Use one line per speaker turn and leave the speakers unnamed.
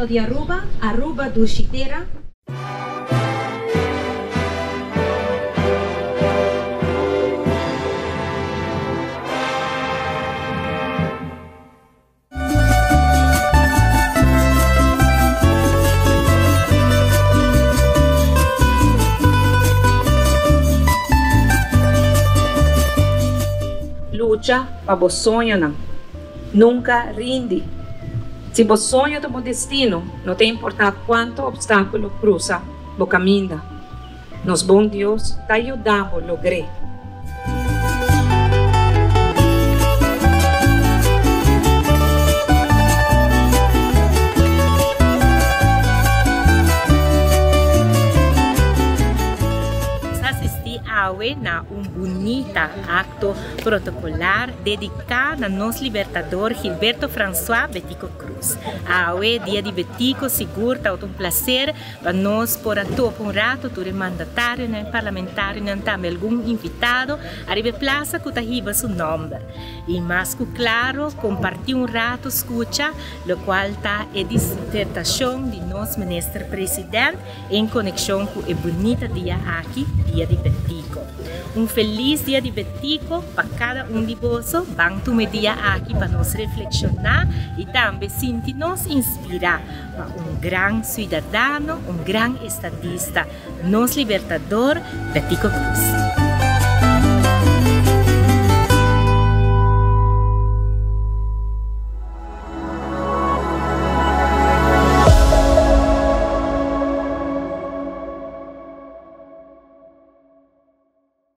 destino de Aruba, Aruba Dulcitera.
Lucha para vos sonho não. Nunca rinde. Se vos sonho do destino, não tem importar quanto obstáculo cruza o caminho. Nos bom Deus te ajudamos a lograr.
Na bonita acto protocolar dedicado a nosso libertador Gilberto François Betico Cruz. Aue dia de Betico seguro tá um prazer para nós por atuar um rato do mandatário, né, parlamentar, né, também algum invitado arriba plaza que tá riba seu nome. E mais que claro compartilhar um rato escuta, o qual tá a dissertação de nosso ministro presidente em conexão com o bonita dia aqui, dia de Betico. Feliz dia de Betico para cada de vós. Vamos um dia aqui para nos reflexionar e também sentir-nos inspirar para grande cidadão, grande estadista, nosso libertador, Betico Cruz.